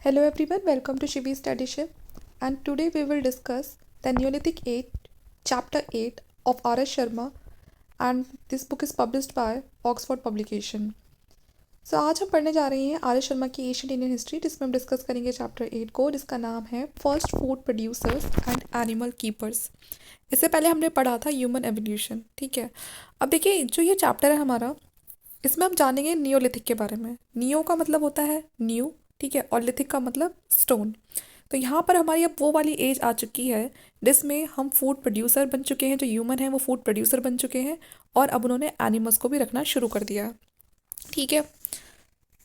Hello everyone, welcome to Shivi's Tradition, and today we will discuss the Neolithic Age, Chapter 8 of R.S. Sharma, and this book is published by Oxford Publication. आज हम पढ़ने जा रहे हैं R S Sharma की Asian Indian history, जिसमें हम discuss करेंगे चैप्टर 8 को, जिसका नाम है first food producers and animal keepers. इससे पहले हमने पढ़ा था ह्यूमन एवोल्यूशन। ठीक है, अब देखिए जो ये चैप्टर है हमारा, इसमें हम जानेंगे नियोलिथिक के बारे में। नियो का मतलब होता है न्यू, ठीक है, और लिथिक का मतलब स्टोन। तो यहाँ पर हमारी अब वो वाली एज आ चुकी है जिसमें हम फूड प्रोड्यूसर बन चुके हैं। जो ह्यूमन है वो फूड प्रोड्यूसर बन चुके हैं और अब उन्होंने एनिमल्स को भी रखना शुरू कर दिया है। ठीक है,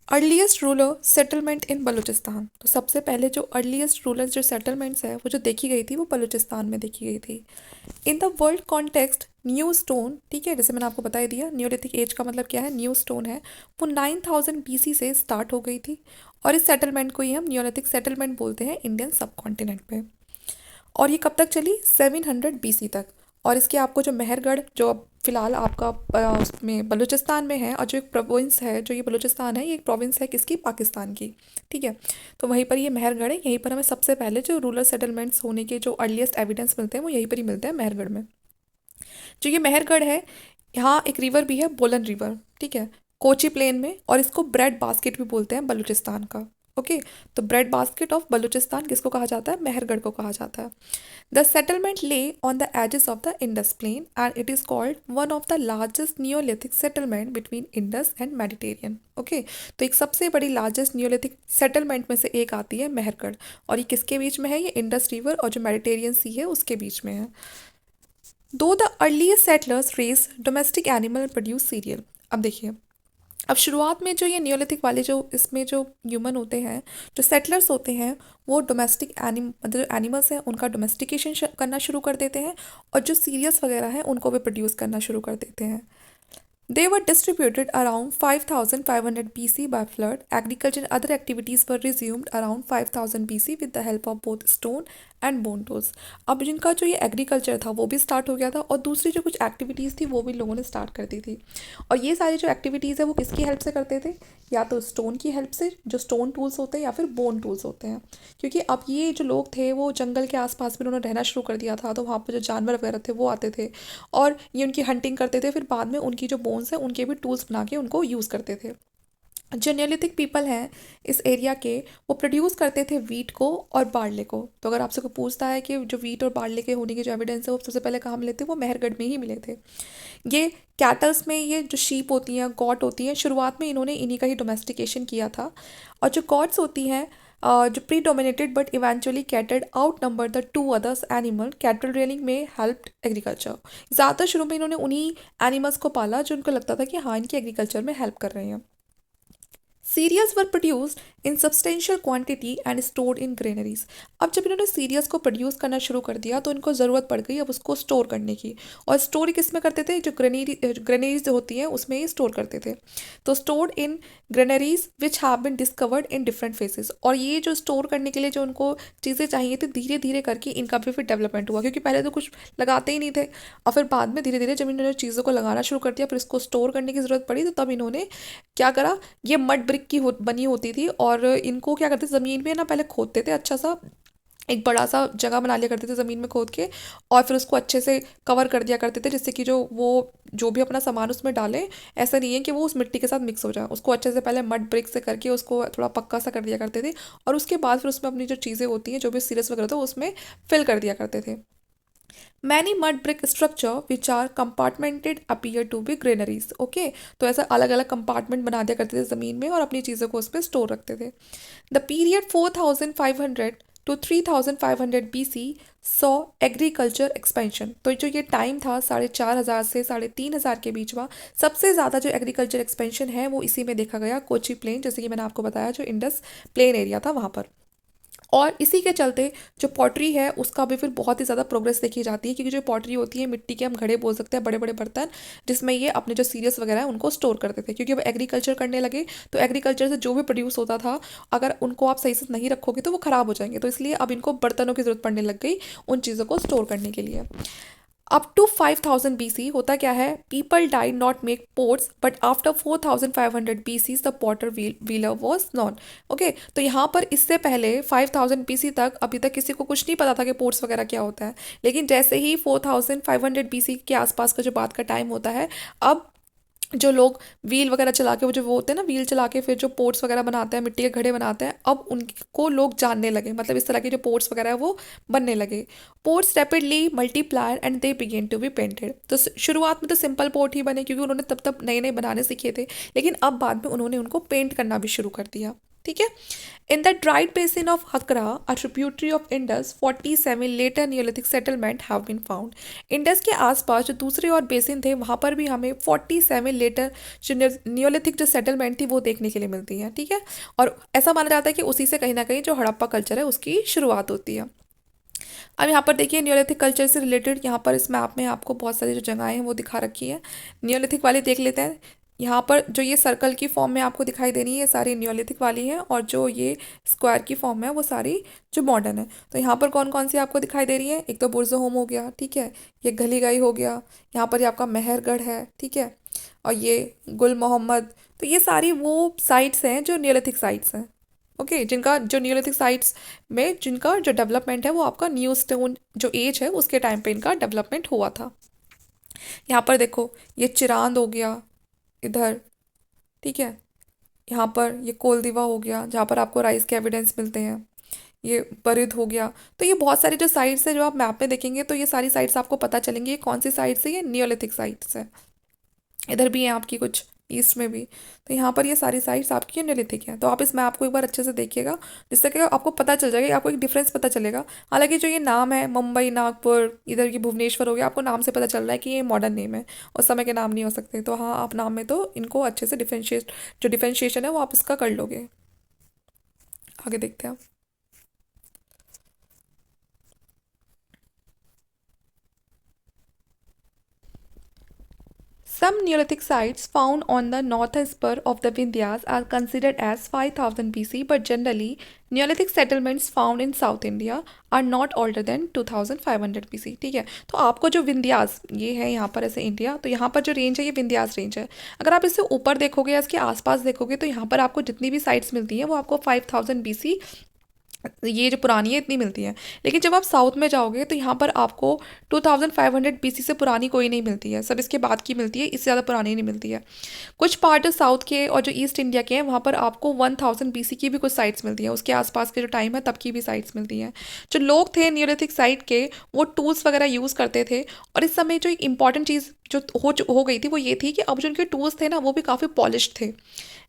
earliest ruler settlement in Balochistan. तो सबसे पहले जो अर्लीस्ट रूलर जो सेटलमेंट्स है वो जो देखी गई थी वो बलूचिस्तान में देखी गई थी। In the world context new stone, ठीक है, जैसे मैंने आपको बता दिया न्यूलिथिक एज का मतलब क्या है, न्यू स्टोन है, वो 9000 BC से स्टार्ट हो गई थी और इस सेटलमेंट को ही हम न्यूलिथिक सेटलमेंट बोलते हैं इंडियन सब कॉन्टिनेंट पे। और ये कब तक चली, 700 BC तक। और इसके आपको जो मेहरगढ़ जो अब फिलहाल आपका उसमें बलूचिस्तान में है, और जो एक प्रोविंस है, जो ये बलूचिस्तान है, ये एक प्रोविंस है किसकी, पाकिस्तान की। ठीक है, तो वहीं पर ये मेहरगढ़ है। यहीं पर हमें सबसे पहले जो रूरल सेटलमेंट्स होने के जो अर्लीस्ट एविडेंस मिलते हैं वो यहीं पर ही मिलते हैं, मेहरगढ़ में। जो ये मेहरगढ़ है, यहाँ एक रिवर भी है, बोलन रिवर, ठीक है, कोची प्लेन में, और इसको ब्रेड बास्केट भी बोलते हैं बलूचिस्तान का। ओके, तो ब्रेड बास्केट ऑफ बलूचिस्तान किसको कहा जाता है, मेहरगढ़ को कहा जाता है। The settlement lay on the edges of the Indus plain and it is called one of the largest neolithic settlement between Indus and Mediterranean. Okay, तो एक सबसे बड़ी लार्जेस्ट नियोलिथिक सेटलमेंट में से एक आती है मेहरगढ़, और ये किसके बीच में है, ये इंडस रिवर और जो मेडिटेरियन सी है उसके बीच में है। Though the earliest settlers raised domestic animal produce cereal. अब देखिए, अब शुरुआत में जो ये नियोलिथिक वाले जो इसमें जो ह्यूमन होते हैं, जो सेटलर्स होते हैं, वो डोमेस्टिक मतलब जो एनिमल्स हैं उनका डोमेस्टिकेशन करना शुरू कर देते हैं, और जो सीरियल्स वगैरह हैं उनको भी प्रोड्यूस करना शुरू कर देते हैं। They were distributed around 5500 BC by flood. Agriculture and other activities were resumed around 5000 BC with the help of both stone and bone tools. अब जिनका जो ये एग्रीकल्चर था वो भी स्टार्ट हो गया था, और दूसरी जो कुछ एक्टिविटीज़ थी वो भी लोगों ने स्टार्ट कर दी थी। और ये सारी जो एक्टिविटीज़ है वो किसकी हेल्प से करते थे, या तो स्टोन की हेल्प से, जो स्टोन टूल्स होते हैं, या फिर बोन टूल्स होते हैं। क्योंकि अब ये जो लोग थे वो जंगल के आसपास में उन्होंने रहना शुरू कर दिया था, तो वहाँ पर जो जानवर वगैरह थे वो आते थे और ये उनकी हंटिंग करते थे, फिर बाद में उनकी जो बोन्स हैं उनके भी टूल्स बना के उनको यूज़ करते थे। जो नियोलिथिक पीपल हैं इस एरिया के, वो प्रोड्यूस करते थे वीट को और बार्ले को। तो अगर आपसे कोई पूछता है कि जो वीट और बार्ले के होने की जो एविडेंस है वो सबसे पहले कहाँ मिले थे, वो मेहरगढ़ में ही मिले थे। ये कैटल्स में, ये जो शीप होती हैं, गॉट होती हैं, शुरुआत में इन्होंने इन्हीं का ही डोमेस्टिकेशन किया था। और जो गॉट्स होती हैं, जो pre dominated but eventually catered out number the two others animal, cattle railing में हेल्प्ड एग्रीकल्चर। ज़्यादातर शुरू में इन्होंने उन्हीं एनिमल्स को पाला जो उनको लगता था कि हाँ इनके एग्रीकल्चर में हेल्प कर रहे हैं। Cereals were produced in substantial quantity and stored in granaries. अब जब इन्होंने सीरियल्स को प्रोड्यूस करना शुरू कर दिया तो इनको ज़रूरत पड़ गई अब उसको स्टोर करने की। और स्टोर किस में करते थे, जो ग्रेनरीज जो होती हैं उसमें ही स्टोर करते थे। तो stored in granaries which have been discovered in different phases. और ये जो स्टोर करने के लिए जो उनको चीज़ें चाहिए थी, धीरे धीरे करके इनका भी फिर डेवलपमेंट हुआ, क्योंकि पहले तो कुछ लगाते ही नहीं थे, और फिर बाद में धीरे धीरे जब इन्होंने चीज़ों को लगाना शुरू कर दिया, फिर इसको स्टोर करने की ज़रूरत पड़ी, तो तब इन्होंने क्या करा, ये मड ब्रिक की बनी होती थी, और इनको क्या करते, ज़मीन में ना पहले खोदते थे, अच्छा सा एक बड़ा सा जगह बना लिया करते थे ज़मीन में खोद के, और फिर उसको अच्छे से कवर कर दिया करते थे, जिससे कि जो वो जो भी अपना सामान उसमें डालें, ऐसा नहीं है कि वो उस मिट्टी के साथ मिक्स हो जाए। उसको अच्छे से पहले मड ब्रिक से करके उसको थोड़ा पक्का सा कर दिया करते थे, और उसके बाद फिर उसमें अपनी जो चीज़ें होती हैं, जो भी सीरियस वगैरह था, उसमें फिल कर दिया करते थे। Many mud brick structure which are compartmented appear to be granaries. Okay, तो ऐसा अलग अलग कंपार्टमेंट बना दिया करते थे ज़मीन में और अपनी चीज़ों को उसमें स्टोर रखते थे। The period 4500 to 3500 BC saw agriculture expansion. तो जो ये टाइम था 4500 से 3500 के बीच में, सबसे ज़्यादा जो एग्रीकल्चर एक्सपेंशन है वो इसी में देखा गया, कोची प्लेन, जैसे कि मैंने आपको बताया जो इंडस प्लेन एरिया था वहाँ पर। और इसी के चलते जो पॉटरी है उसका भी फिर बहुत ही ज़्यादा प्रोग्रेस देखी जाती है, क्योंकि जो पॉटरी होती है, मिट्टी के हम घड़े बोल सकते हैं, बड़े बड़े बर्तन, जिसमें ये अपने जो सीरियस वगैरह है उनको स्टोर करते थे। क्योंकि अब एग्रीकल्चर करने लगे तो एग्रीकल्चर से जो भी प्रोड्यूस होता था, अगर उनको आप सही से नहीं रखोगे तो वो ख़राब हो जाएंगे, तो इसलिए अब इनको बर्तनों की ज़रूरत पड़ने लग गई उन चीज़ों को स्टोर करने के लिए। अप टू 5000 BC होता क्या है, people died not make ports but after 4500 BC the Potter wheeler was non. Okay, तो यहाँ पर इससे पहले 5000 BC तक अभी तक किसी को कुछ नहीं पता था कि पोर्ट्स वगैरह क्या होता है, लेकिन जैसे ही 4500 BC के आसपास का जो बात का टाइम होता है, अब जो लोग व्हील वगैरह चला के, वो होते हैं ना व्हील चला के फिर जो पोर्ट्स वगैरह बनाते हैं, मिट्टी के घड़े बनाते हैं, अब उनको लोग जानने लगे, मतलब इस तरह के जो पोर्ट्स वगैरह है वो बनने लगे। Pots rapidly multiplied and they began to be painted. तो शुरुआत में तो सिंपल पोर्ट ही बने क्योंकि उन्होंने तब तब नए नए बनाने सीखे थे, लेकिन अब बाद में उन्होंने उनको पेंट करना भी शुरू कर दिया। ठीक है। In the dried basin of Hakra, a tributary of Indus, 47 later neolithic settlement have been found. Indus के आसपास जो दूसरे और बेसिन थे वहाँ पर भी हमें 47 लेटर जो नियोलिथिक जो सेटलमेंट थी वो देखने के लिए मिलती है। ठीक है, और ऐसा माना जाता है कि उसी से कहीं ना कहीं जो हड़प्पा कल्चर है उसकी शुरुआत होती है। अब यहाँ पर देखिए नियोलिथिक कल्चर से रिलेटेड यहाँ पर इस मैप में आपको बहुत सारी जो जगहें हैं वो दिखा रखी है। नियोलिथिक वाली देख लेते हैं। यहाँ पर जो ये सर्कल की फॉर्म में आपको दिखाई दे रही है ये सारी नियोलिथिक वाली हैं, और जो ये स्क्वायर की फॉर्म में है वो सारी जो मॉडर्न है। तो यहाँ पर कौन कौन सी आपको दिखाई दे रही है, एक तो बुर्ज होम हो गया, ठीक है, ये घलीगाई हो गया, यहाँ पर ये आपका मेहरगढ़ है, ठीक है, और ये गुल मोहम्मद। तो ये सारी वो साइट्स हैं जो नियोलिथिक साइट्स हैं। ओके, जिनका जो नियोलिथिक साइट्स में जिनका जो डेवलपमेंट है वो आपका न्यू स्टोन जो एज है उसके टाइम पे इनका डेवलपमेंट हुआ था। यहाँ पर देखो ये चिरांद हो गया इधर, ठीक है, यहाँ पर ये कोलदीवा हो गया जहाँ पर आपको राइस के एविडेंस मिलते हैं, ये बरिद हो गया। तो ये बहुत सारी जो साइट्स है जो आप मैप में देखेंगे तो ये सारी साइट्स आपको पता चलेंगी ये कौन सी साइट्स है, ये नियोलिथिक साइट्स है। इधर भी है आपकी कुछ ईस्ट में भी। तो यहाँ पर ये सारी साइट्स आपकी नियोलिथिक हैं। तो आप इस मैप को एक बार अच्छे से देखिएगा जिससे कि आपको पता चल जाएगा, आपको एक डिफरेंस पता चलेगा। हालांकि जो ये नाम है मुंबई, नागपुर, इधर की भुवनेश्वर हो गया, आपको नाम से पता चल रहा है कि ये मॉडर्न नेम है, उस समय के नाम नहीं हो सकते। तो हाँ, आप नाम में तो इनको अच्छे से डिफ्रेंशिएट जो डिफ्रेंशिएशन है वो आप इसका कर लोगे। आगे देखते हैं। Some Neolithic sites found on the northern spur of the Vindhyas are considered as 5000 BC, but generally, Neolithic settlements found in South India are not older than 2500 BC। ठीक है, तो आपको जो विंध्यास ये है यहाँ पर ऐसे इंडिया, तो यहाँ पर जो रेंज है ये विंध्यास रेंज है। अगर आप इससे ऊपर देखोगे या इसके आसपास देखोगे तो यहाँ पर आपको जितनी भी साइट्स मिलती हैं वो आपको 5000 BC ये जो पुरानी है इतनी मिलती है। लेकिन जब आप साउथ में जाओगे तो यहाँ पर आपको 2500 BC से पुरानी कोई नहीं मिलती है, सब इसके बाद की मिलती है, इससे ज़्यादा पुरानी नहीं मिलती है। कुछ पार्ट जो साउथ के और जो ईस्ट इंडिया के हैं वहाँ पर आपको 1000 BC की भी कुछ साइट्स मिलती हैं, उसके आसपास के जो टाइम है तब की भी साइट्स मिलती हैं। जो लोग थे नियोलिथिक साइट के वो टूल्स वगैरह यूज़ करते थे, और इस समय जो एक इंपॉर्टेंट चीज़ जो हो गई थी वो ये थी कि अब जो उनके टूल्स थे ना वो भी काफ़ी पॉलिश्ड थे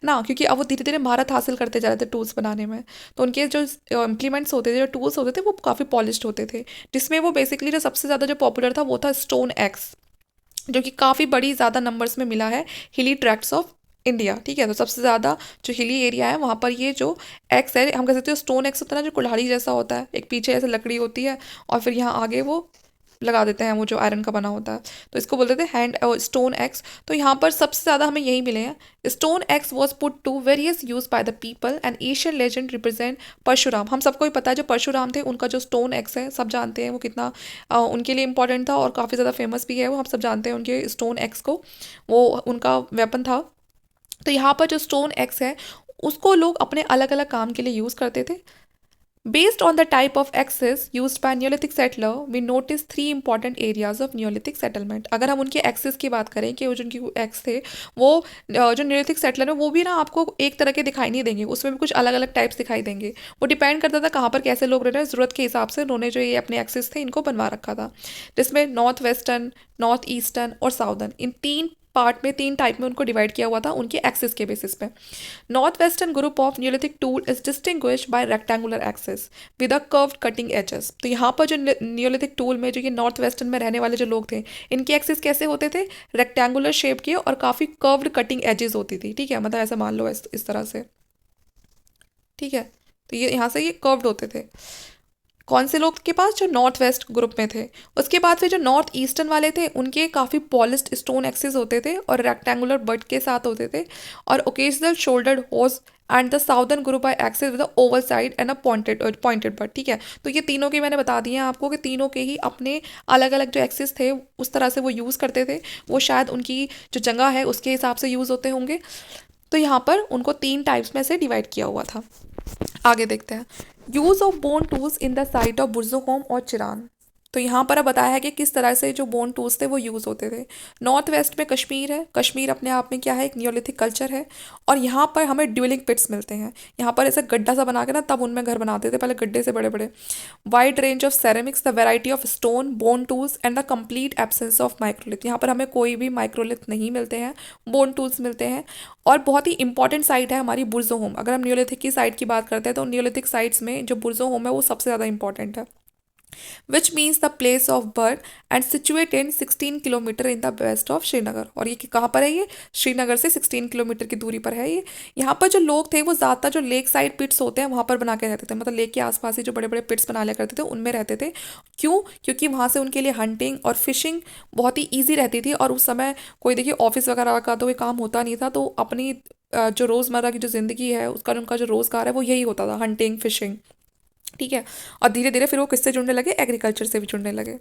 ना, क्योंकि अब वो धीरे धीरे महारत हासिल करते जा रहे थे टूल्स बनाने में। तो उनके जो इम्प्लीमेंट्स होते थे, जो टूल्स होते थे वो काफ़ी पॉलिश्ड होते थे, जिसमें वो बेसिकली जो सबसे ज़्यादा जो पॉपुलर था वो था स्टोन एक्स, जो कि काफ़ी बड़ी ज़्यादा नंबर्स में मिला है हिली ट्रैक्ट्स ऑफ इंडिया। ठीक है, तो सबसे ज़्यादा जो हिली एरिया है वहाँ पर ये जो एक्स है, हम कह सकते हो स्टोन एक्स होता है ना, जो कुल्हाड़ी जैसा होता है, एक पीछे ऐसे लकड़ी होती है और फिर यहाँ आगे वो लगा देते हैं वो जो आयरन का बना होता है, तो इसको बोलते थे हैंड स्टोन एक्स। तो यहाँ पर सबसे ज़्यादा हमें यही मिले हैं। Stone axe was put to various use by the people and Asian legend represent Parshuram. हम सबको ही पता है जो परशुराम थे उनका जो स्टोन एक्स है सब जानते हैं वो कितना उनके लिए इंपॉर्टेंट था और काफ़ी ज़्यादा फेमस भी है वो, हम सब जानते हैं उनके स्टोन एक्स को, वो उनका वेपन था। तो यहाँ पर जो स्टोन एक्स है उसको लोग अपने अलग अलग काम के लिए यूज़ करते थे। Based on the type of axis used by Neolithic settler, we notice three important areas of Neolithic settlement। अगर हम उनके एक्सेस की बात करें कि वो जिनकी एक्स थे वो जो Neolithic settler है वो भी ना आपको एक तरह के दिखाई नहीं देंगे, उसमें भी कुछ अलग अलग टाइप्स दिखाई देंगे। वो डिपेंड करता था कहाँ पर कैसे लोग रह रहे हैं, ज़रूरत के हिसाब से उन्होंने जो ये अपने एक्सेस थे इनको बनवा रखा था, जिसमें नॉर्थ वेस्टर्न, नॉर्थ ईस्टर्न और साउदर्न, इन तीन पार्ट में तीन टाइप में उनको डिवाइड किया हुआ था उनके एक्सिस के बेसिस पे। North western group of neolithic tool is distinguished by rectangular axes with a curved cutting edges. तो यहाँ पर जो न्यूलिथिक टूल में जो ये नॉर्थ वेस्टर्न में रहने वाले जो लोग थे इनके एक्सिस कैसे होते थे, रेक्टेंगुलर शेप के और काफ़ी कर्व्ड कटिंग एजेस होती थी। ठीक है, मतलब ऐसा मान लो इस तरह से, ठीक है, तो ये यहाँ से ये कर्व्ड होते थे। कौन से लोग के पास, जो नॉर्थ वेस्ट ग्रुप में थे। उसके बाद फिर जो नॉर्थ ईस्टर्न वाले थे उनके काफ़ी पॉलिश्ड स्टोन एक्सेस होते थे और रेक्टेंगुलर बट के साथ होते थे, और occasional shouldered hoes. And the southern group I axes with oval side and a pointed butt. ठीक है, तो ये तीनों के मैंने बता दिए हैं आपको कि तीनों के ही अपने अलग अलग जो एक्सेस थे उस तरह से वो यूज़ करते थे, वो शायद उनकी जो जगह है उसके हिसाब से यूज़ होते होंगे। तो यहाँ पर उनको 3 टाइप्स में से डिवाइड किया हुआ था। आगे देखते हैं, use of bone tools in the site of Burzahom और चिरान। तो यहाँ पर अब बताया है कि किस तरह से जो बोन टूल्स थे वो यूज़ होते थे। नॉर्थ वेस्ट में कश्मीर है, कश्मीर अपने आप में क्या है, एक नियोलिथिक कल्चर है। और यहाँ पर हमें ड्यूलिंग पिट्स मिलते हैं, यहाँ पर ऐसे गड्ढा सा बना के ना तब उनमें घर बनाते थे, पहले गड्ढे से बड़े बड़े। Wide range of ceramics, the variety of stone bone tools and the complete absence of microlith. यहाँ पर हमें कोई भी माइक्रोलिथ नहीं मिलते हैं, बोन टूल्स मिलते हैं। और बहुत ही इंपॉर्टेंट साइट है हमारी बुर्जुहोम। अगर हम नियोलिथिक की साइट की बात करते हैं तो नियोलिथिक साइट्स में जो बुर्जुहोम है वो सबसे ज़्यादा इंपॉर्टेंट है, which means the place of birth and situated 16 kilometre in the west of Srinagar. और ये कहाँ पर है, ये श्रीनगर से 16 किलोमीटर की दूरी पर है ये। यहाँ पर जो लोग थे वो ज़्यादातर जो लेक साइड पिट्स होते हैं वहाँ पर बना के रहते थे, मतलब लेक के आसपास ही जो बड़े बड़े पिट्स बना लिया करते थे उनमें रहते थे। क्यों? क्योंकि वहाँ से उनके लिए हंटिंग और फिशिंग बहुत ही ईजी रहती थी। और उस समय कोई देखिए ऑफिस वगैरह का तो कोई काम होता नहीं था, तो अपनी जो रोज़मर्रा की जो ज़िंदगी है उसका उनका जो रोज़गार है वो यही होता था, हंटिंग फिशिंग। ठीक है, और धीरे धीरे फिर वो किससे जुड़ने लगे, एग्रीकल्चर से भी जुड़ने लगे।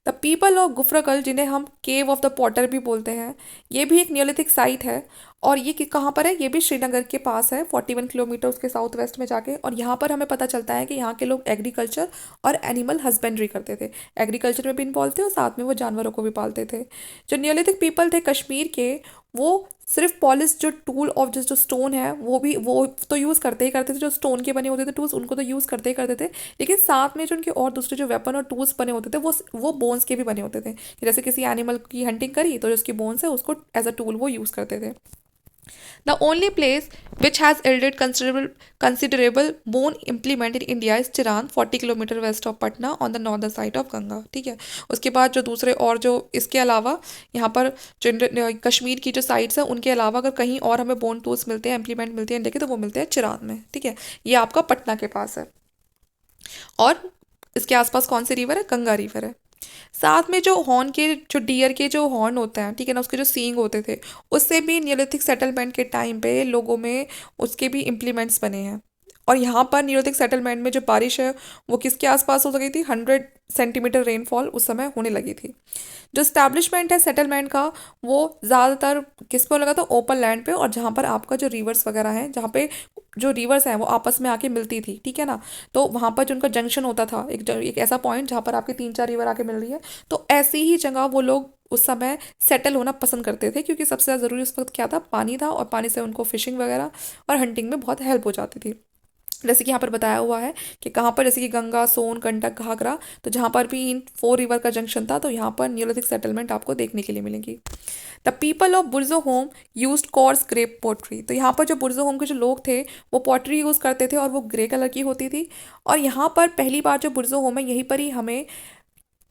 द पीपल ऑफ गुफरकल, जिन्हें हम केव ऑफ द पॉटर भी बोलते हैं, ये भी एक नियोलिथिक साइट है। और ये कहाँ पर है, ये भी श्रीनगर के पास है, 41 किलोमीटर उसके साउथ वेस्ट में जाके। और यहाँ पर हमें पता चलता है कि यहाँ के लोग एग्रीकल्चर और एनिमल हस्बेंड्री करते थे, एग्रीकल्चर में भी इन्वॉल्व थे और साथ में वो जानवरों को भी पालते थे। जो नियोलिथिक पीपल थे कश्मीर के, वो सिर्फ पॉलिश जो टूल ऑफ जो स्टोन है वो तो यूज़ करते ही करते थे, जो स्टोन के बने होते थे टूल्स उनको तो यूज़ करते ही करते थे। लेकिन साथ में जो उनके और दूसरे जो वेपन और टूल्स बने होते थे वो बोन्स के भी बने होते थे, कि जैसे किसी एनिमल की हंटिंग करी तो जो उसकी बोन्स है उसको एज अ टूल वो यूज़ करते थे। The only place which has yielded considerable bone implement in India is Chiran, 40 kilometre west of Patna on the northern side of Ganga. ठीक है, उसके बाद जो दूसरे और जो इसके अलावा यहाँ पर जो कश्मीर की जो साइड्स हैं उनके अलावा अगर कहीं और हमें बोन टूल्स मिलते हैं, इम्प्लीमेंट मिलते हैं इंडिया के, तो वो मिलते हैं चिरान में। ठीक है, ये आपका पटना के पास है। और इसके आसपास कौन सी रिवर है, गंगा रिवर है। साथ में जो हॉर्न के, जो डियर के जो हॉर्न होते हैं, ठीक है ना, उसके जो सींग होते थे, उससे भी नियोलिथिक सेटलमेंट के टाइम पे लोगों में उसके भी इम्प्लीमेंट्स बने हैं। और यहाँ पर नियोलिथिक सेटलमेंट में जो बारिश है वो किसके आसपास हो गई थी, 100 सेंटीमीटर रेनफॉल उस समय होने लगी थी। जो स्टैब्लिशमेंट है सेटलमेंट का वो ज़्यादातर किस पे लगा था, ओपन लैंड पे, और जहाँ पर आपका जो रिवर्स वगैरह हैं, जहाँ पे जो रिवर्स हैं वो आपस में आके मिलती थी। ठीक है ना, तो वहाँ पर जो उनका जंक्शन होता था, एक ऐसा पॉइंट जहाँ पर आपकी 3-4 रिवर आके मिल रही है, तो ऐसी ही जगह वो लोग उस समय सेटल होना पसंद करते थे, क्योंकि सबसे ज़्यादा ज़रूरी उस वक्त क्या था, पानी था, और पानी से उनको फिशिंग वगैरह और हंटिंग में बहुत हेल्प हो जाती थी। जैसे कि यहाँ पर बताया हुआ है कि कहाँ पर, जैसे कि गंगा, सोन, गंडक, घाघरा, तो जहाँ पर भी इन 4 रिवर का जंक्शन था, तो यहाँ पर नियोलिथिक सेटलमेंट आपको देखने के लिए मिलेंगी। The people of Burzahom use coarse grey pottery. तो यहाँ पर जो बुर्जो होम के जो लोग थे वो पॉटरी यूज़ करते थे और वो ग्रे कलर की होती थी। और यहाँ पर पहली बार जो बुर्जो होम है, यहीं पर ही हमें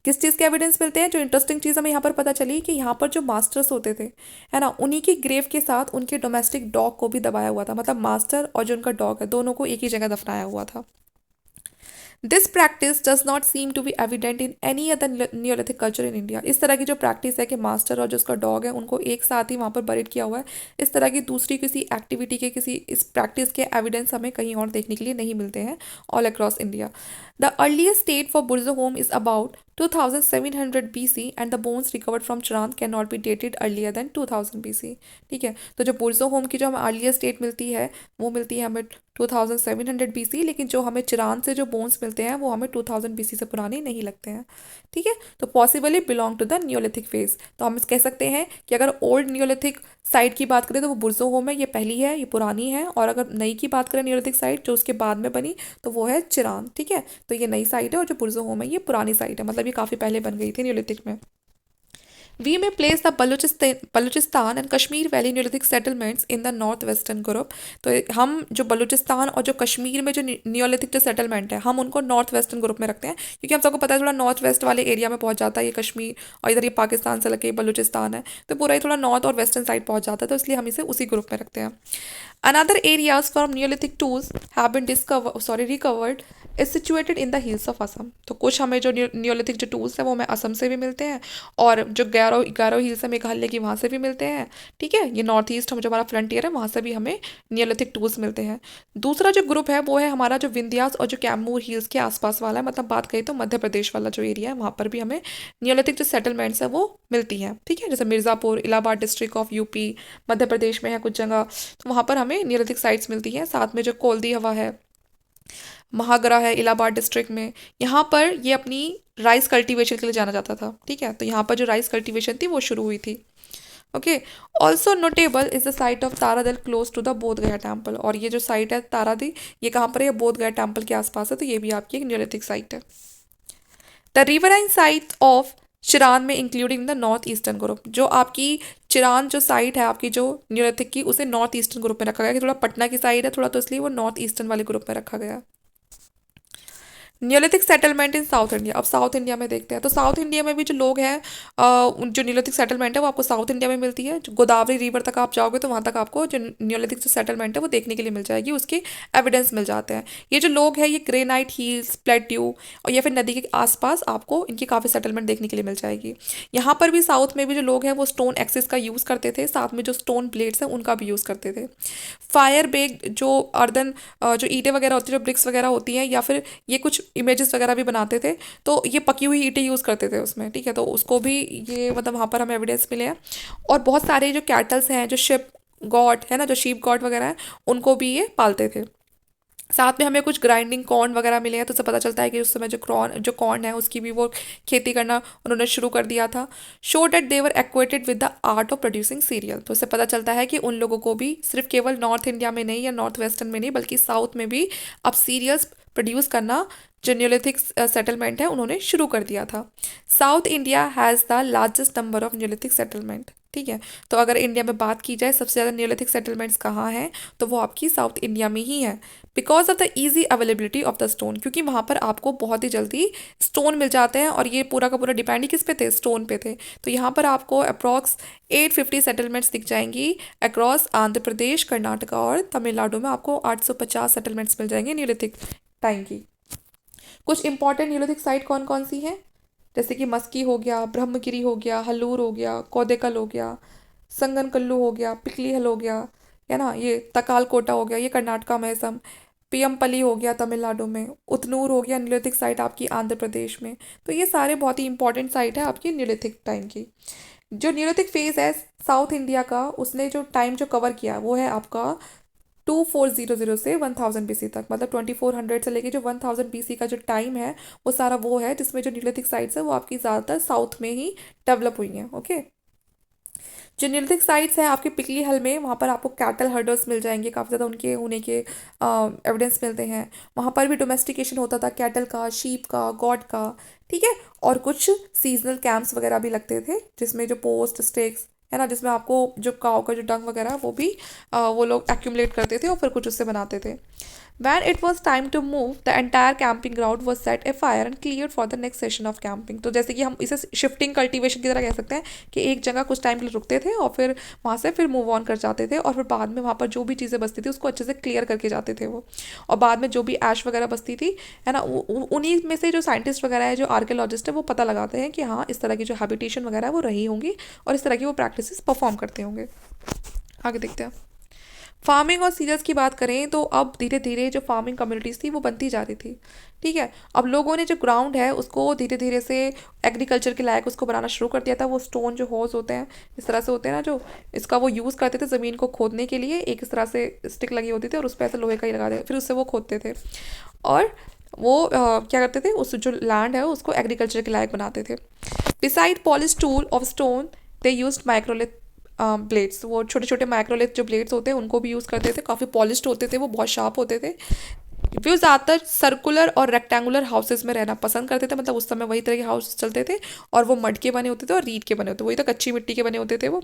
किस चीज़ के एविडेंस मिलते हैं, जो इंटरेस्टिंग चीज़ हमें यहाँ पर पता चली कि यहाँ पर जो मास्टर्स होते थे, है ना, उन्हीं की ग्रेव के साथ उनके डोमेस्टिक डॉग को भी दबाया हुआ था, मतलब मास्टर और जो उनका डॉग है दोनों को एक ही जगह दफनाया हुआ था। This practice does not seem to be evident in any other neolithic culture in India. इस तरह की जो प्रैक्टिस है कि मास्टर और जो उसका डॉग है उनको एक साथ ही वहाँ पर बरीड किया हुआ है, इस तरह की दूसरी किसी एक्टिविटी के, किसी इस प्रैक्टिस के एविडेंस हमें कहीं और देखने के लिए नहीं मिलते हैं all across India. The earliest date for Burzahom is about 2700 BC and the bones recovered from Charan cannot be dated earlier than 2000 BC। ठीक है, तो जो बुर्जो होम की जो हमें अर्लीस्ट डेट मिलती है वो मिलती है हमें 2700 BC, लेकिन जो हमें चिरान से जो बोन्स मिलते हैं वो हमें 2000 BC से पुराने नहीं लगते हैं। ठीक है, तो possibly belong to the neolithic phase. तो हम कह सकते हैं कि अगर ओल्ड नियोलिथिक साइट की बात करें तो वो बुर्जो होम है, ये पहली है, ये पुरानी है। और अगर नई की बात करें नियोलिथिक साइट जो उसके बाद में बनी, तो वो है चिरान। ठीक है, तो ये नई साइट है, और जो बुर्जो होम है ये पुरानी साइट है, मतलब ये काफ़ी पहले बन गई थी नियोलिथिक में। We may place the Balochistan and Kashmir valley Neolithic settlements in the north western group. तो हम जो बलूचिस्तान और जो कश्मीर में जो नियोलिथिक जो सेटलमेंट है हम उनको नॉर्थ वेस्टर्न ग्रुप में रखते हैं, क्योंकि हम सबको पता है थोड़ा नॉर्थ वेस्ट वाले एरिया में पहुंच जाता है ये कश्मीर, और इधर ये पाकिस्तान से लगे बलूचिस्तान है, तो पूरा ही थोड़ा नॉर्थ और वेस्टर्न साइड पहुंच जाता है, तो इसलिए हम इसे उसी ग्रुप में रखते हैं। Another areas from Neolithic tools have been recovered is situated in the hills of Assam. तो कुछ हमें जो नियोलिथिक जो टूल्स है वो हमें असम से भी मिलते हैं, और जो गैरो गैरो हिल्स है मेघालय की वहाँ से भी मिलते हैं। ठीक है, ये नॉर्थ ईस्ट हम जो हमारा फ्रंटियर है वहाँ से भी हमें नियोलिथिक टूल्स मिलते हैं। दूसरा जो ग्रुप है वो है हमारा जो विंध्यास और जो कैमूर हिल्स के आसपास वाला है, मतलब बात करें तो मध्य प्रदेश वाला जो एरिया है वहाँ पर भी हमें नियोलिथिक जो सेटलमेंट्स है वो मिलती हैं। ठीक है, जैसे Mirzapur, Allahabad district of UP, Madhya Pradesh में है कुछ जगह, तो वहाँ पर हमें नियोलिथिक साइट्स मिलती हैं। साथ में जो कोल्दी हवा है, महागरा है इलाहाबाद डिस्ट्रिक्ट में, यहाँ पर ये अपनी राइस कल्टीवेशन के लिए जाना जाता था। ठीक है, तो यहाँ पर जो राइस कल्टीवेशन थी वो शुरू हुई थी। Okay, also notable is the site of Taradih close to the Bodh Gaya temple. और ये जो साइट है तारादी, ये कहाँ पर है? बोध गया टेम्पल के आसपास है, तो ये भी आपकी एक न्योलिथिक साइट है। द रिवराइन साइट ऑफ चिरान में including the north eastern group, जो आपकी चिरान जो साइट है आपकी जो न्योलिथिक की, उसे नॉर्थ ईस्टर्न ग्रुप में रखा गया, कि थोड़ा पटना की साइड है थोड़ा, तो इसलिए वो नॉर्थ ईस्टर्न वाले ग्रुप में रखा गया। Neolithic settlement in south India, अब साउथ इंडिया में देखते हैं। तो साउथ इंडिया में भी जो लोग हैं, जो न्योलिथिक सेटलमेंट है वो आपको साउथ इंडिया में मिलती है। जो गोदावरी रिवर तक आप जाओगे तो वहाँ तक आपको जो न्योलिथिक जो सेटलमेंट है वो देखने के लिए मिल जाएगी, उसके एविडेंस मिल जाते हैं। ये जो लोग हैं ये ग्रेनाइट हिल्स, प्लेट्यू और या फिर नदी के आसपास आपको इनकी काफ़ी सेटलमेंट देखने के लिए मिल जाएगी। यहाँ पर भी साउथ में भी जो लोग हैं वो स्टोन एक्सिस का यूज़ करते थे, साथ में जो स्टोन ब्लेड्स हैं उनका भी यूज़ करते थे। फायर बेग्ड जो अर्दन जो ईंटें वगैरह होती है, जो ब्रिक्स वगैरह होती हैं, या फिर ये कुछ इमेजेस वगैरह भी बनाते थे, तो ये पकी हुई ईंटें यूज़ करते थे उसमें। ठीक है, तो उसको भी ये मतलब वहाँ पर हमें एविडेंस मिले हैं। और बहुत सारे जो कैटल्स हैं, जो शिप गॉड है ना, जो शीप गॉड वगैरह हैं, उनको भी ये पालते थे। साथ में हमें कुछ ग्राइंडिंग कॉर्न वगैरह मिले हैं, तो उससे पता चलता है कि उस समय जो कॉर्न है उसकी भी वो खेती करना उन्होंने शुरू कर दिया था। Show that they were acquainted with the art of producing cereal, तो उससे पता चलता है कि उन लोगों को भी सिर्फ केवल नॉर्थ इंडिया में नहीं या नॉर्थ वेस्टर्न में नहीं बल्कि साउथ में भी अब सीरियल्स प्रोड्यूस करना जो न्योलिथिक सेटलमेंट है उन्होंने शुरू कर दिया था। South India has the largest number of Neolithic settlement. ठीक है, तो अगर इंडिया में बात की जाए सबसे ज़्यादा न्योलिथिक सेटलमेंट्स कहाँ हैं, तो वो आपकी साउथ इंडिया में ही है। Because of the easy availability of the stone, क्योंकि वहाँ पर आपको बहुत ही जल्दी स्टोन मिल जाते हैं, और ये पूरा का पूरा डिपेंड ही किस पे थे? स्टोन पे थे। तो यहाँ पर आपको अप्रॉक्स 850 सेटलमेंट्स दिख जाएंगी अक्रॉस आंध्र प्रदेश, कर्नाटका और तमिलनाडु में आपको 850 सेटलमेंट्स मिल जाएंगे न्योलिथिक टाइम की। कुछ इंपॉर्टेंट न्योलिथिक साइट कौन कौन सी हैं? जैसे कि मस्की हो गया, ब्रह्मगिरी हो गया, हल्लूर हो गया, कोदेकल हो गया, संगनकल्लू हो गया, पिकली हल हो गया, है ना, ये तकाल कोटा हो गया, ये कर्नाटका में है सम, पियमपली हो गया तमिलनाडु में, उतनूर हो गया न्योलिथिक साइट आपकी आंध्र प्रदेश में। तो ये सारे बहुत ही इंपॉर्टेंट साइट है आपकी न्योलिथिक टाइम की। जो न्योलिथिक फेज है साउथ इंडिया का, उसने जो टाइम जो कवर किया वो है आपका 2400 से 1000 BC तक, मतलब 2400 से लेके जो 1000 BC का जो टाइम है वो सारा वो है जिसमें जो न्योलिथिक साइट्स है वो आपकी ज़्यादातर साउथ में ही डेवलप हुई हैं। ओके, जो न्योलिथिक साइट्स हैं आपके पिकली हल में, वहाँ पर आपको कैटल हर्डर्स मिल जाएंगे, काफ़ी ज़्यादा उनके होने के एविडेंस मिलते हैं। वहाँ पर भी डोमेस्टिकेशन होता था कैटल का, शीप का, गॉड का। ठीक है, और कुछ सीजनल कैंप्स वगैरह भी लगते थे जिसमें जो पोस्ट स्टेक्स है ना, जिसमें आपको जो काव का जो डंग वगैरह वो भी वो लोग एक्यूमुलेट करते थे और फिर कुछ उससे बनाते थे। When it was time to move, the entire camping ground was set afire and cleared for the next session of camping. तो जैसे कि हम इसे शिफ्टिंग कल्टीवेशन की तरह कह सकते हैं कि एक जगह कुछ टाइम के लिए रुकते थे और फिर वहाँ से फिर मूव ऑन कर जाते थे, और फिर बाद में वहाँ पर जो भी चीज़ें बचती थी उसको अच्छे से क्लियर करके जाते थे वो। और बाद में जो भी ऐश वगैरह बचती थी है ना, उन्हीं में से जो साइंटिस्ट वगैरह है, जो आर्कियोलॉजिस्ट है, वो पता लगाते हैं कि हाँ इस तरह की जो हैबिटेशन वगैरह है वो रही होंगी और इस तरह की वो प्रैक्टिसेस परफॉर्म करते होंगे। आगे देखते हैं। फार्मिंग और सीरियल्स की बात करें तो अब धीरे धीरे जो फार्मिंग कम्युनिटीज़ थी वो बनती जा रही थी। ठीक है, अब लोगों ने जो ग्राउंड है उसको धीरे धीरे से एग्रीकल्चर के लायक उसको बनाना शुरू कर दिया था। वो स्टोन जो होज होते हैं इस तरह से होते हैं ना, जो इसका वो यूज़ करते थे ज़मीन को खोदने के लिए, एक इस तरह से स्टिक लगी होती थी और उस पर ऐसे लोहे का ही लगा दे, फिर उससे वो खोदते थे और वो क्या करते थे, उस जो लैंड है उसको एग्रीकल्चर के लायक बनाते थे। Beside polish tool of stone they use microlith blades, वो छोटे छोटे माइक्रोलिथ जो ब्लेड्स होते हैं उनको भी यूज़ करते थे, काफ़ी पॉलिश्ड होते थे, वो बहुत शार्प होते थे। वो ज़्यादातर सर्कुलर और रेक्टेंगुलर हाउसेस में रहना पसंद करते थे, मतलब उस समय वही तरह के हाउस चलते थे और वो मड के बने होते थे और रीड के बने होते थे, वही तो कच्ची मिट्टी के बने होते थे वो।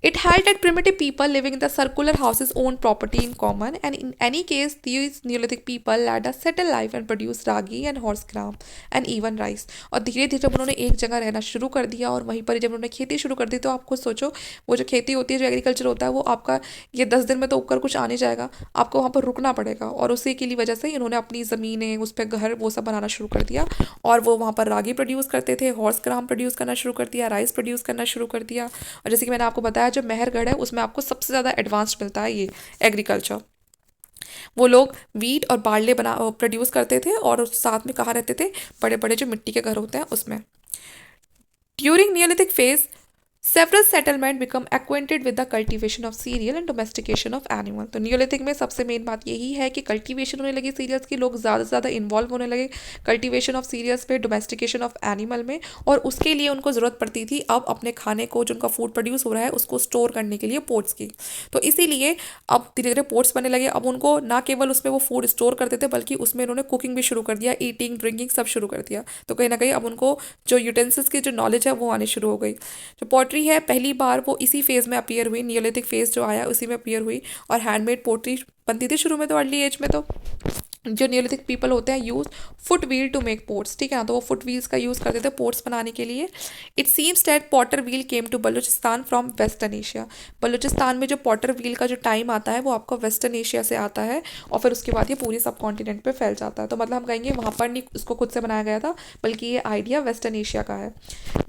It held that primitive people living in the circular houses owned property in common, and in any case, these Neolithic people led a settled life and produced ragi and horse gram and even rice. और धीरे धीरे जब उन्होंने एक जगह रहना शुरू कर दिया और वहीं पर जब उन्होंने खेती शुरू कर दी, तो आप खुद सोचो, वो जो खेती होती है, जो एग्रीकल्चर होता है, वो आपका ये 10 दिन में तो उगकर कुछ आ नहीं जाएगा, आपको वहाँ पर रुकना पड़ेगा। और उसी की वजह से इन्होंने अपनी ज़मीनें, उस पर घर, वो सब बनाना शुरू कर दिया। और वो वहाँ पर रागी प्रोड्यूस करते थे, हॉर्स ग्राम प्रोड्यूस करना शुरू कर दिया, राइस प्रोड्यूस करना शुरू कर दिया। और जैसे कि मैंने आपको बताया, जो मेहरगढ़ है उसमें आपको सबसे ज़्यादा एडवांस्ड मिलता है ये एग्रीकल्चर। वो लोग वीट और बार्ले बना प्रोड्यूस करते थे, और साथ में कहाँ रहते थे, बड़े बड़े जो मिट्टी के घर होते हैं उसमें। During Neolithic phase several settlement become acquainted with the cultivation of serial and domestication of animal. तो नियोलिथिक में सबसे मेन बात यही है कि कल्टीवेशन होने लगी सीरियल्स की, लोग ज़्यादा से ज़्यादा इन्वॉल्व होने लगे कल्टीवेशन ऑफ सीरियल्स पे, डोमेस्टिकेशन ऑफ एनिमल में। और उसके लिए उनको ज़रूरत पड़ती थी अब अपने खाने को, जो उनका फूड प्रोड्यूस हो रहा है, उसको स्टोर करने के लिए पोर्ट्स की। तो इसीलिए अब धीरे धीरे पोर्ट्स बनने लगे। अब उनको ना केवल उसमें वो फूड स्टोर करते थे, बल्कि उसमें उन्होंने कुकिंग भी शुरू कर दिया, ईटिंग ड्रिंकिंग सब शुरू कर दिया। तो कहीं ना कहीं अब उनको जो यूटेंसिल्स की जो नॉलेज है वो आनी शुरू हो गई। जो पॉटरी है, पहली बार वो इसी फेज में अपीयर हुई, नियोलिथिक फेज जो आया उसी में अपीयर हुई। और हैंडमेड पोटरी बनती थी शुरू में, तो अर्ली एज में तो जो नियोलिथिक पीपल होते हैं use foot wheel to make pots, ठीक है ना, तो वो फुट व्हील्स का यूज़ करते थे पोर्ट्स बनाने के लिए। It seems that potter wheel came to Baluchistan from western Asia. Baluchistan में जो पॉटर व्हील का जो टाइम आता है वो आपको वेस्टर्न एशिया से आता है, और फिर उसके बाद ये पूरी सब कॉन्टिनेंट पे फैल जाता है। तो मतलब हम कहेंगे वहाँ पर नहीं उसको खुद से बनाया गया था, बल्कि ये आइडिया वेस्टर्न एशिया का है।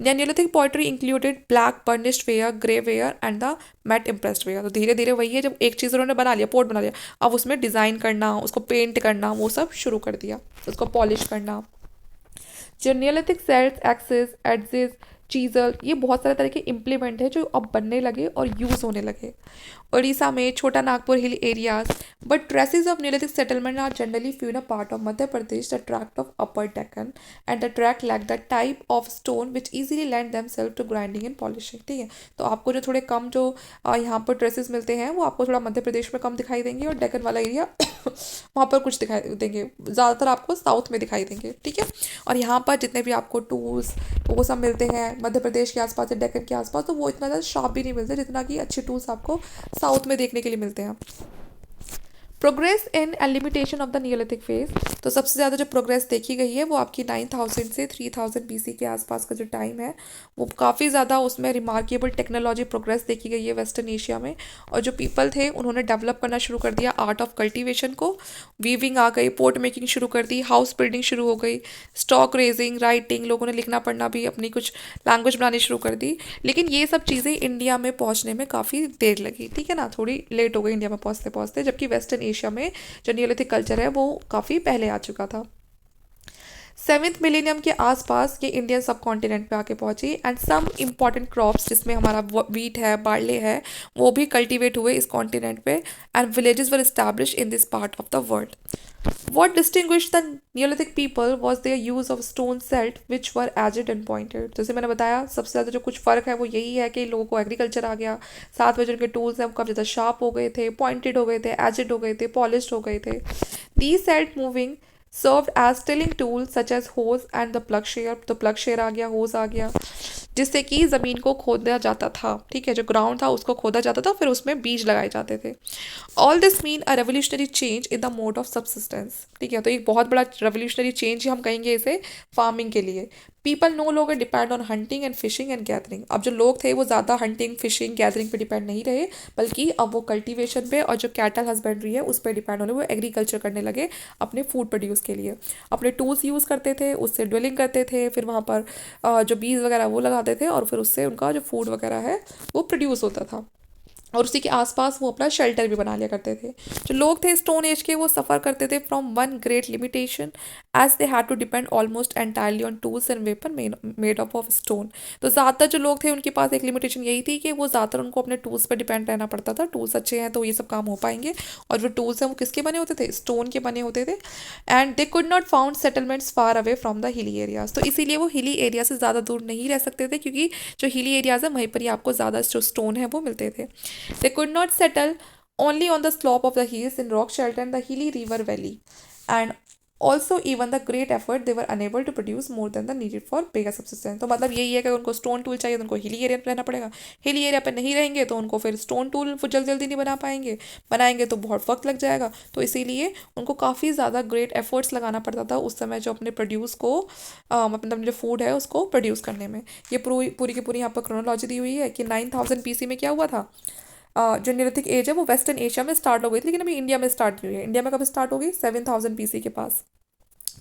Neolithic pottery included black burnished ware, grey ware and the mat impressed ware. तो धीरे धीरे वही है, जब एक चीज़ उन्होंने बना लिया, पोर्ट बना लिया, अब उसमें डिज़ाइन करना, उसको पेंट करना, वो सब शुरू कर दिया, उसको पॉलिश करना। जो neolithic celts, axes, adzes, chisel, ये बहुत सारे तरह के इम्प्लीमेंट है जो अब बनने लगे और यूज़ होने लगे। उड़ीसा में Chota Nagpur hill areas, but traces of neolithic settlement are generally few in a part of Madhya Pradesh, the tract of upper Deccan and the tract lack the type of stone which easily lend them self to grinding and polishing, ठीक है। तो आपको जो थोड़े कम जो यहाँ पर traces मिलते हैं वो आपको थोड़ा मध्य प्रदेश में कम दिखाई देंगे, और डेक्कन वाला एरिया वहाँ पर कुछ दिखाई देंगे, ज़्यादातर आपको साउथ में दिखाई देंगे, ठीक है। और यहाँ पर जितने भी आपको टूल्स वो सब मिलते हैं मध्य प्रदेश के आसपास या डेक्कन के आसपास, तो वो इतना ज़्यादा शार्प भी नहीं मिलते जितना कि अच्छे टूल्स आपको साउथ में देखने के लिए मिलते हैं। Progress in and limitation of the neolithic phase. तो सबसे ज़्यादा जो प्रोग्रेस देखी गई है वो आपकी 9000 से 3000 BC के आसपास का जो टाइम है, वो काफ़ी ज़्यादा उसमें रिमार्केबल टेक्नोलॉजी प्रोग्रेस देखी गई है वेस्टर्न एशिया में। और जो पीपल थे उन्होंने डेवलप करना शुरू कर दिया आर्ट ऑफ कल्टीवेशन को, वीविंग आ गई, पोर्ट मेकिंग शुरू कर दी, हाउस बिल्डिंग शुरू हो गई, स्टॉक रेजिंग, राइटिंग, लोगों ने लिखना पढ़ना भी, अपनी कुछ लैंग्वेज बनानी शुरू कर दी। लेकिन ये सब चीज़ें इंडिया में पहुंचने में काफ़ी देर लगी, ठीक है ना, थोड़ी लेट हो गई इंडिया में पहुंचते पहुंचते, जबकि वेस्टर्न एशिया में जो नियोलिथिक कल्चर है वो काफ़ी पहले आ चुका था। 7th मिलेनियम के आसपास ये इंडियन सब कॉन्टिनेंट पे आके पहुंची, एंड सम इम्पॉर्टेंट क्रॉप्स जिसमें हमारा वीट है, बार्ले है, वो भी कल्टीवेट हुए इस कॉन्टिनेंट पे, and villages were establish in this part of the world. What distinguished the Neolithic people was their use of stone set which were edged and pointed। जैसे मैंने बताया सबसे ज़्यादा जो कुछ फ़र्क है वो यही है कि लोगों को एग्रीकल्चर आ गया, साथ में जो उनके टूल्स हैं वो काफ़ी ज़्यादा शार्प हो गए थे, पॉइंटेड हो गए थे, एजिड हो गए थे, पॉलिश्ड हो गए थे। These set moving served as tilling tools such as hoes and the plug shear। तो plug shear आ गया, hose आ गया, जिससे कि ज़मीन को खोदा जाता था, ठीक है, जो ग्राउंड था उसको खोदा जाता था, फिर उसमें बीज लगाए जाते थे। All this mean a revolutionary change in the mode of subsistence, ठीक है। तो एक बहुत बड़ा रेवोल्यूशनरी चेंज ही हम कहेंगे इसे फार्मिंग के लिए। People know longer depend on hunting and fishing and gathering. अब जो लोग थे वो ज़्यादा हंटिंग, फिशिंग, गैदरिंग पे डिपेंड नहीं रहे, बल्कि अब वो कल्टीवेशन पे और जो कैटल हस्बेंड्री है उस पर डिपेंड होने, वो एग्रीकल्चर करने लगे अपने फूड प्रोड्यूस के लिए। अपने टूल्स यूज़ करते थे, उससे ड्रिलिंग करते थे, फिर वहाँ पर जो बीज वगैरह वो लगाते थे, और फिर उससे उनका जो फूड वगैरह है वो प्रोड्यूस होता था। और उसी के आसपास वो अपना शेल्टर भी बना लिया करते थे। जो लोग थे स्टोन एज के, वो सफ़र करते थे from one great limitation as they had to depend almost entirely on tools and weapon made up of stone. तो ज़्यादातर जो लोग थे उनके पास एक लिमिटेशन यही थी कि वो ज़्यादातर उनको अपने टूल्स पर डिपेंड रहना पड़ता था। टूल्स अच्छे हैं तो ये सब काम हो पाएंगे, और जो टूल्स हैं वो किसके बने होते थे, स्टोन के बने होते थे। And they could not found settlements far away from the hilly areas. तो इसीलिए वो हिली एरिया से ज़्यादा दूर नहीं रह सकते थे, क्योंकि जो हिली एरियाज़ है वहीं पर ही आपको ज़्यादा जो स्टोन है वो मिलते थे। They could not settle only on the slope of the hills in rock shelter and the hilly river valley, and also even the great effort they were unable to produce more than the needed for bigger subsistence. तो मतलब यही है कि उनको stone tool चाहिए तो उनको hilly area पर रहना पड़ेगा, हिली एरिया पर नहीं रहेंगे तो उनको फिर स्टोन टूल वो जल्दी जल्दी नहीं बना पाएंगे, बनाएंगे तो बहुत वक्त लग जाएगा। तो इसीलिए उनको काफ़ी ज़्यादा ग्रेट एफर्ट्स लगाना पड़ता था उस समय जो अपने प्रोड्यूस को मतलब जो फूड है उसको प्रोड्यूस करने में। ये पूरी की पूरी यहाँ पर क्रोनोलॉजी दी हुई है कि 9000 BC में क्या हुआ था। जो न्यूलिथिक एज है वो वेस्टर्न एशिया में स्टार्ट हो गई थी, लेकिन अभी इंडिया में स्टार्ट हुई है। इंडिया में कब स्टार्ट हो गई, 7000 BC के पास।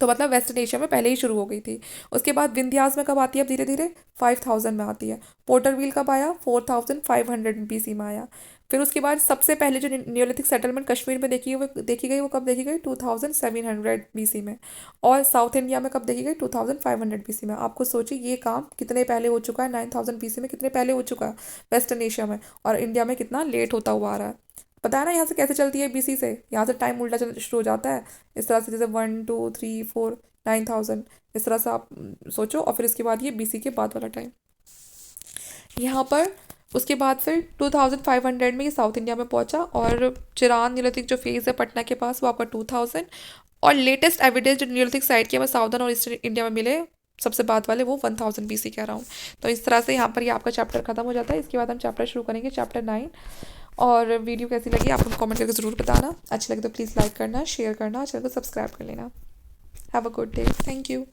तो मतलब वेस्टर्न एशिया में पहले ही शुरू हो गई थी। उसके बाद विंध्यास में कब आती है, अब धीरे धीरे 5000 में आती है। पोर्टर व्हील कब आया, 4500 BC में आया। फिर उसके बाद सबसे पहले जो न्यूलिथिक सेटलमेंट कश्मीर में देखी गई वो कब देखी गई, 2700 BC में। और साउथ इंडिया में कब देखी गई, 2500 BC में। आपको सोचिए ये काम कितने पहले हो चुका है, 9000 BC में कितने पहले हो चुका है वेस्टर्न एशिया में, और इंडिया में कितना लेट होता हुआ आ रहा है। पता है ना यहाँ से कैसे चलती है BC से, यहाँ से टाइम उल्टा चल शुरू हो जाता है इस तरह से, जैसे 1 2 3 4 9000 इस तरह से आप सोचो। और फिर इसके बाद ये BC के बाद वाला टाइम यहाँ पर। उसके बाद फिर 2500 में ये साउथ इंडिया में पहुंचा। और चिरान न्यूलिथिक जो फेज है पटना के पास वो आपका 2000। और लेटेस्ट एविडेंस जो न्यूलिथिक साइट के हमें साउदर्न और ईस्टर्न इंडिया में मिले सबसे बाद वाले वो 1000 BC के अराउंड। तो इस तरह से यहाँ पर ये आपका चैप्टर खत्म हो जाता है। इसके बाद हम चैप्टर शुरू करेंगे चैप्टर 9। और वीडियो कैसी लगी आप कमेंट करके ज़रूर बताना, अच्छी लगे तो प्लीज़ लाइक करना, शेयर करना, चैनल को सब्सक्राइब कर लेना। Have a good day, thank you.